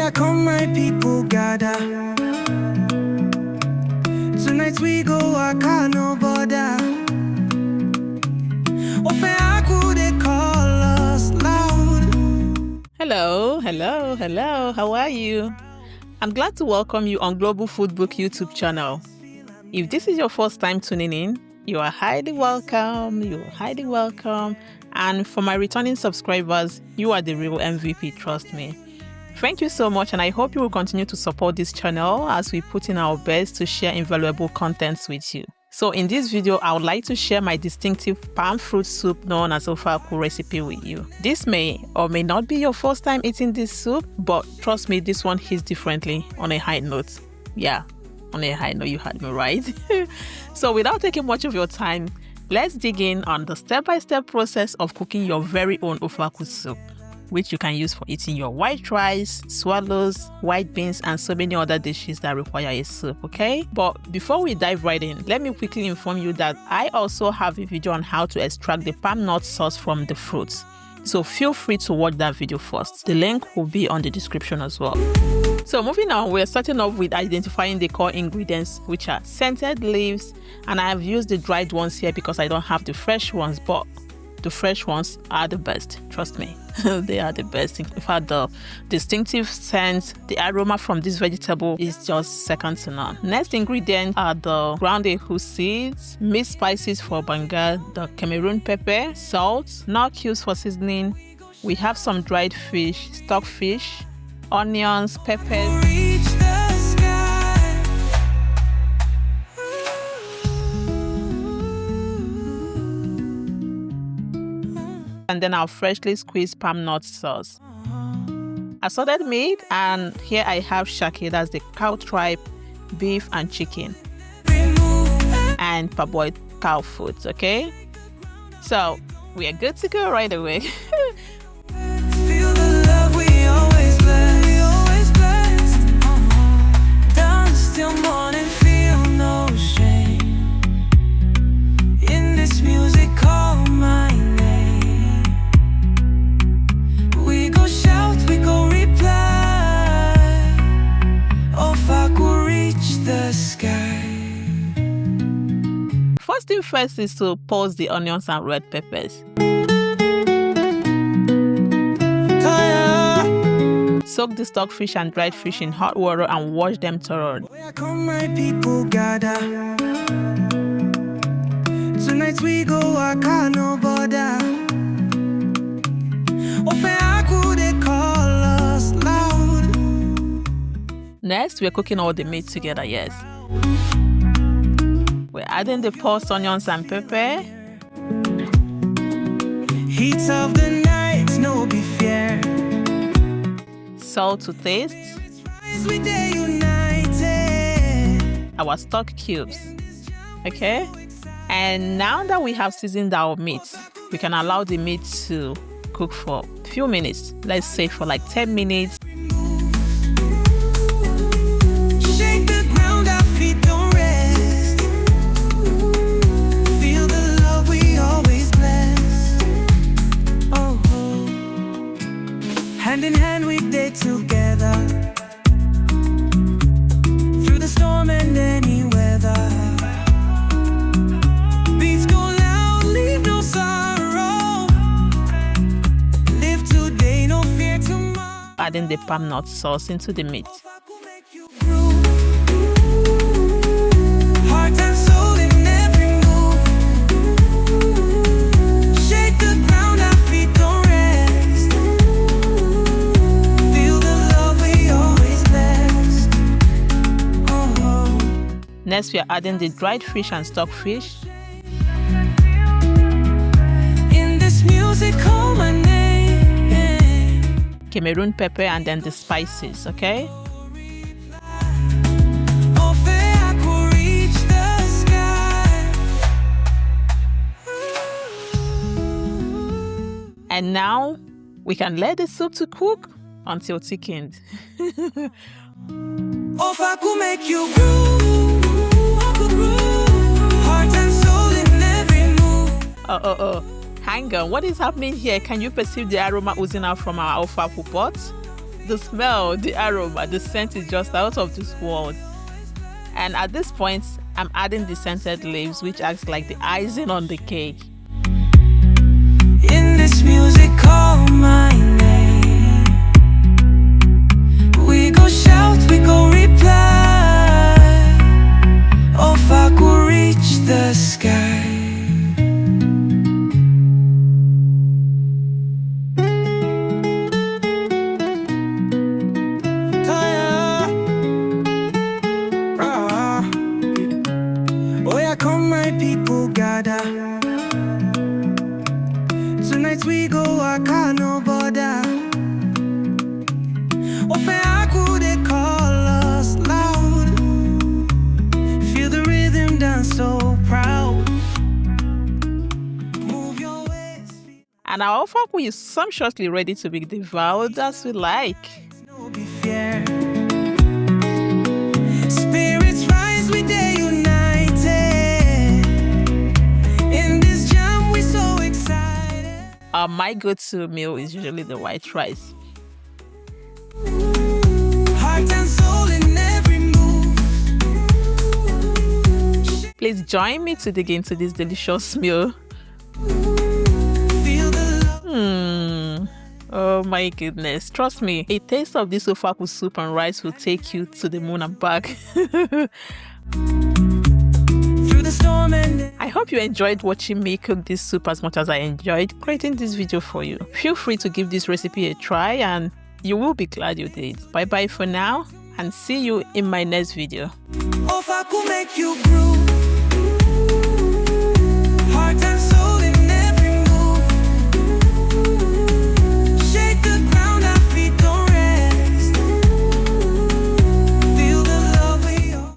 I come, my people gather. Tonight we go, I can't no bother. Ofe Akwu, they call us loud. Hello. How are you? I'm glad to welcome you on Global Food Book YouTube channel. If this is your first time tuning in, you are highly welcome. And for my returning subscribers, you are the real MVP, trust me. Thank you so much, and I hope you will continue to support this channel as we put in our best to share invaluable contents with you. So in this video, I would like to share my distinctive palm fruit soup known as Ofe Akwu recipe with you. This may or may not be your first time eating this soup, but trust me, this one hits differently on a high note. Yeah, on a high note, you heard me right. So without taking much of your time, let's dig in on the step-by-step process of cooking your very own Ofe Akwu soup, which you can use for eating your white rice, swallows, white beans, and so many other dishes that require a soup, okay? But before we dive right in, let me quickly inform you that I also have a video on how to extract the palmnut sauce from the fruits. So feel free to watch that video first. The link will be on the description as well. So moving on, we're starting off with identifying the core ingredients, which are scented leaves, and I have used the dried ones here because I don't have the fresh ones, but the fresh ones are the best, trust me. They are the best. In fact, the distinctive scent, the aroma from this vegetable is just second to none. Next ingredient are the ground ehu seeds, mixed spices for Banga, the Cameroon pepper, salt, nut cubes for seasoning. We have some dried fish, stockfish, onions, peppers. And then our freshly squeezed palmnut sauce. Assorted meat, and here I have shaki, that's the cow tripe, beef and chicken, and parboiled cow foods, okay? So we are good to go right away. Feel the love we always blessed. Dance till morning, feel no shame. In this music, call my name. We go shout, we go reply. Ofe Akwu reach the sky. First thing first is to pulse the onions and red peppers. Soak the stockfish and dried fish in hot water and wash them thoroughly. Where I come, my people gather. Tonight we go, I can't no bother. Ofe Akwu, they call us loud. Next, we're cooking all the meat together, yes. We're adding the pulsed onions and pepper. Heat of the night, no be fear. Salt to taste. We day united. Our stock cubes. Okay? And now that we have seasoned our meat, we can allow the meat to cook for a few minutes. Let's say for like 10 minutes. Shake the ground, our feet don't rest. Feel the love we always bless. Oh, hand in hand we day together. Through the storm and any weather. Beats go loud, leave no sorrow. Live today, no fear tomorrow. Adding the palmnut sauce into the meat. Heart and soul in every move. Shake the ground, our feet don't rest. Feel the love we always blessed. Oh. Next, we are adding the dried fish and stockfish. In this music, call my name. Cameroon pepper, and then the spices, okay? Ofe Akwu reach the sky. And now we can let the soup to cook until thickened. Ofe Akwu make you groove. Heart and soul in every move. Hang on, what is happening here? Can you perceive the aroma oozing out from our Ofe Akwu pot? The smell, the aroma, the scent is just out of this world. And at this point, I'm adding the scented leaves, which acts like the icing on the cake. In this music, call my name. We go shout, we go reply. Ofe Akwu reach the sky. Oh yeah, come my people gather. Tonight we go, I can't no bother. Ofe Akwu, they call us loud. Feel the rhythm dance so proud. Move your waist. And our Ofe Akwu is sumptuously ready to be devoured as we like. No be fear. Spirits rise, we day united. In this jam, we so excited. My go-to meal is usually the white rice. Heart and soul in every move. Please join me to dig into this delicious meal. Feel the love. Oh my goodness. Trust me, a taste of this Ofe Akwu soup and rice will take you to the moon and back. Through the storm and I hope you enjoyed watching me cook this soup as much as I enjoyed creating this video for you. Feel free to give this recipe a try and you will be glad you did. Bye bye for now and see you in my next video. Ofe Akwu make you groove.